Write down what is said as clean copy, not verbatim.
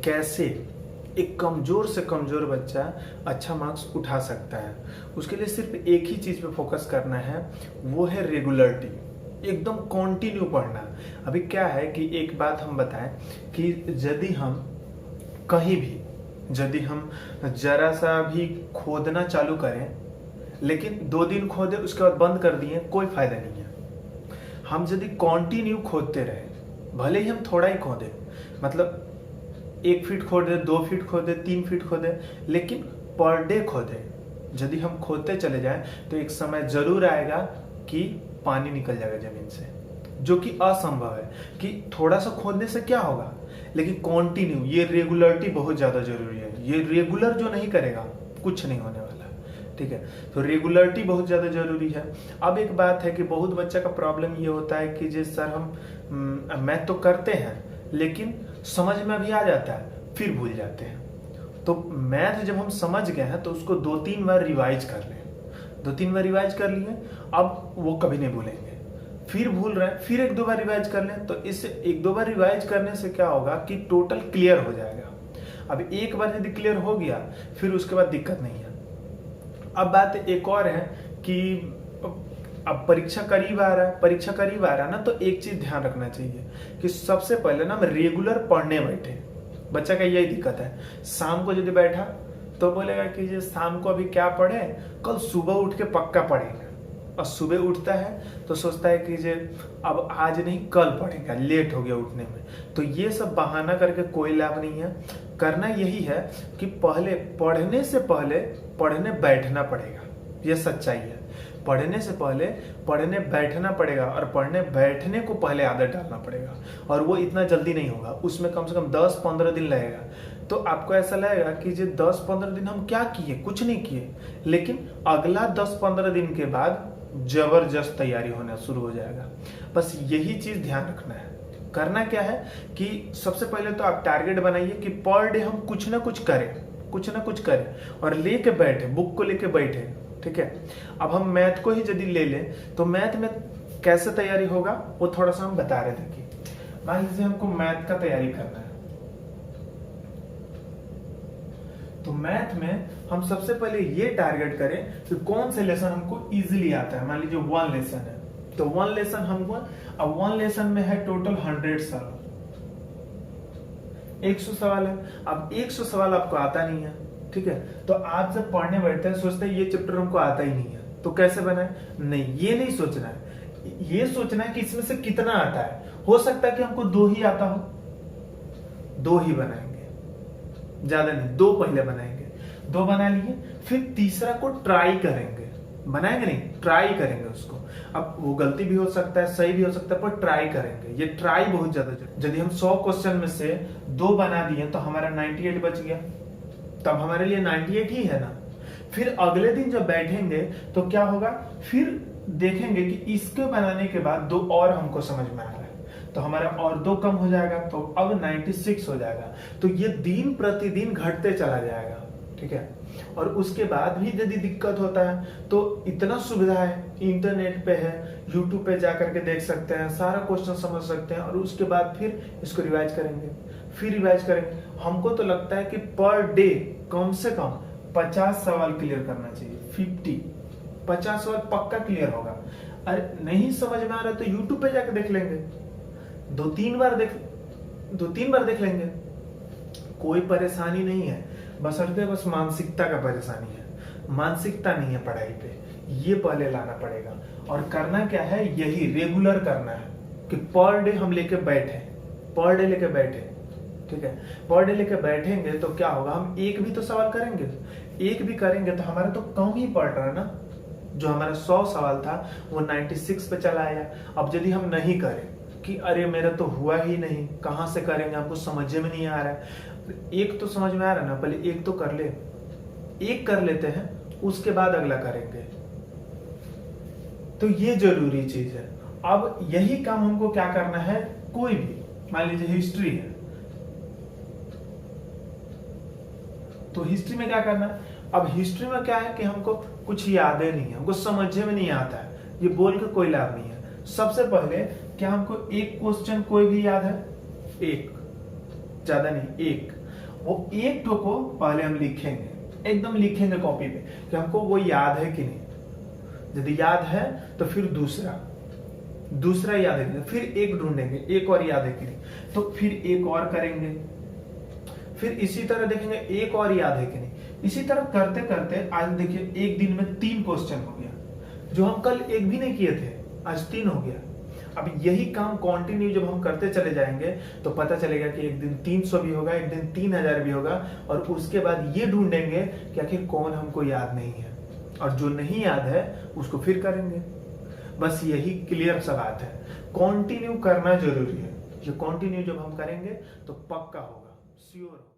कैसे एक कमजोर से कमजोर बच्चा अच्छा मार्क्स उठा सकता है, उसके लिए सिर्फ एक ही चीज पे फोकस करना है, वो है रेगुलरिटी। एकदम कंटिन्यू पढ़ना। अभी क्या है कि एक बात हम बताएं कि यदि हम कहीं भी यदि हम जरा सा भी खोदना चालू करें, लेकिन 2 दिन खोदे उसके बाद बंद कर दिए, कोई फायदा नहीं है। हम यदि कंटिन्यू खोदते रहे, भले ही हम थोड़ा ही खोदे, मतलब 1 फीट खोदे, 2 फीट खोदे, 3 फीट खोदे, लेकिन पर डे खोदे, यदि हम खोदते चले जाएं तो एक समय जरूर आएगा कि पानी निकल जाएगा जमीन से, जो कि असंभव है। कि थोड़ा सा खोदने से क्या होगा, लेकिन कंटिन्यू, ये रेगुलरिटी बहुत ज्यादा जरूरी है। ये रेगुलर जो नहीं करेगा कुछ नहीं होने वाला, ठीक है। तो रेगुलरिटी बहुत ज्यादा जरूरी है। अब एक बात है कि बहुत बच्चा का प्रॉब्लम ये होता है कि जिस सर हम मैथ तो करते हैं लेकिन समझ में भी आ जाता है, फिर भूल जाते हैं। तो मैथ जब हम समझ गए हैं तो उसको 2-3 बार रिवाइज कर लें। 2-3 बार रिवाइज कर लिए, अब वो कभी नहीं भूलेंगे। फिर भूल रहे हैं, फिर 1-2 बार रिवाइज कर लें, तो इससे 1-2 बार रिवाइज करने से क्या होगा कि टोटल क्लियर हो जाएगा। अब एक बार यदि क्लियर हो गया फिर उसके बाद दिक्कत नहीं है। अब बात एक और है कि अब परीक्षा करीब आ रहा है ना, तो एक चीज ध्यान रखना चाहिए कि सबसे पहले ना हम रेगुलर पढ़ने बैठे। बच्चा का यही दिक्कत है, शाम को यदि बैठा तो बोलेगा कि जे शाम को अभी क्या पढ़े, कल सुबह उठ के पक्का पढ़ेगा। और सुबह उठता है तो सोचता है कि जे अब आज नहीं कल पढ़ेगा, लेट हो गया उठने में। तो ये सब बहाना करके कोई लाभ नहीं है। करना यही है कि पहले पढ़ने से पहले पढ़ने बैठना पड़ेगा। ये सच्चाई है। पढ़ने से पहले पढ़ने बैठना पड़ेगा, और पढ़ने बैठने को पहले आदत डालना पड़ेगा। और वो इतना जल्दी नहीं होगा, उसमें कम से कम 10-15 दिन लगेगा। तो आपको ऐसा लगेगा कि जो 10-15 दिन हम क्या किए, कुछ नहीं किए, लेकिन अगला 10-15 दिन के बाद जबरदस्त तैयारी होना शुरू हो जाएगा। बस यही चीज ध्यान रखना है। करना क्या है कि सबसे पहले तो आप टारगेट बनाइए कि पर डे हम कुछ ना कुछ करें, और लेके बैठे, बुक को लेके बैठे, ठीक है। अब हम मैथ को ही यदि ले लें तो मैथ में कैसे तैयारी होगा वो थोड़ा सा हम बता रहे थे कि मान लीजिए हमको मैथ का तैयारी करना है, तो मैथ में हम सबसे पहले ये टारगेट करें कि कौन से लेसन हमको इजीली आता है। मान लीजिए 1 लेसन है, तो 1 लेसन हमको, अब 1 लेसन में है टोटल 100 सवाल, 100 सवाल है। अब 100 सवाल आपको आता नहीं है, ठीक है। तो आप जब पढ़ने बैठते हैं सोचते हैं ये चैप्टर हमको आता ही नहीं है, तो कैसे बनाए? नहीं, ये नहीं सोचना है। ये सोचना है कि इसमें से कितना आता है। हो सकता है कि हमको 2 ही आता हो, 2 ही बनाएंगे, ज्यादा नहीं, 2 पहले बनाएंगे। 2 बना लिए, फिर तीसरा को ट्राई करेंगे। बनाएंगे नहीं, ट्राई करेंगे उसको। अब वो गलती भी हो सकता है, सही भी हो सकता है, पर ट्राई करेंगे। ये ट्राई बहुत ज्यादा। यदि हम 100 क्वेश्चन में से 2 बना दिए तो हमारा 98 बच गया, तब हमारे लिए 98 ही है ना। फिर अगले दिन जब बैठेंगे तो क्या होगा, फिर देखेंगे कि इसके बनाने के बाद 2 और हमको समझ में आ रहा है, तो हमारा और 2 कम हो जाएगा, तो अब 96 हो जाएगा। तो ये दिन प्रतिदिन घटते चला जाएगा, ठीक है। और उसके बाद भी यदि दिक्कत होता है तो इतना सुविधा है, इंटरनेट पे है, यूट्यूब पे जाकर के देख सकते हैं, सारा क्वेश्चन समझ सकते हैं, और उसके बाद फिर इसको रिवाइज करेंगे, फिर रिवाइज करेंगे। हमको तो लगता है कि पर डे कम से कम 50 सवाल क्लियर करना चाहिए। 50 सवाल पक्का क्लियर होगा। अरे नहीं समझ में आ रहा तो यूट्यूब पे जाकर देख लेंगे, 2-3 बार देख लेंगे, कोई परेशानी नहीं है। बस मानसिकता का परेशानी है, मानसिकता नहीं है पढ़ाई पे, ये पहले लाना पड़ेगा। और करना क्या है, यही रेगुलर करना है कि पर डे हम लेके बैठे, ठीक है। पर डे लेके बैठेंगे तो क्या होगा, हम एक भी तो सवाल करेंगे, एक भी करेंगे तो हमारा तो कम ही पड़ रहा है ना। जो हमारा 100 सवाल था वो 96 पे चला आया। अब यदि हम नहीं करें कि अरे मेरा तो हुआ ही नहीं, कहां से करेंगे, आपको समझ में नहीं आ रहा है। एक तो समझ में आ रहा है ना, पहले एक तो कर ले, एक कर लेते हैं, उसके बाद अगला करेंगे। तो ये जरूरी चीज है। अब यही काम हमको क्या करना है, कोई भी, मान लीजिए हिस्ट्री है, तो हिस्ट्री में क्या करना है। अब हिस्ट्री में क्या है कि हमको कुछ यादें नहीं है, हमको समझे में नहीं आता है, ये बोल के कोई लाभ नहीं है। सबसे पहले क्या हमको एक क्वेश्चन कोई भी याद है, एक, ज्यादा नहीं, एक। वो एक ठो को पहले हम लिखेंगे, एकदम लिखेंगे कॉपी पे कि हमको वो याद है कि नहीं। यदि याद है तो फिर दूसरा याद है कि नहीं, फिर एक ढूंढेंगे एक और याद है कि नहीं, तो फिर एक और करेंगे, फिर इसी तरह देखेंगे एक और याद है कि नहीं। इसी तरह करते करते आज देखिए एक दिन में 3 क्वेश्चन हो गया, जो हम कल एक भी नहीं किए थे आज 3 हो गया। अब यही काम कंटिन्यू जब हम करते चले जाएंगे तो पता चलेगा कि एक दिन 300 भी होगा, एक दिन 3000 भी होगा, और उसके बाद ये ढूंढेंगे कि आखिर कौन हमको याद नहीं है, और जो नहीं याद है उसको फिर करेंगे। बस यही क्लियर सा बात है, कंटिन्यू करना जरूरी है। ये कंटिन्यू जब हम करेंगे तो पक्का होगा, श्योर।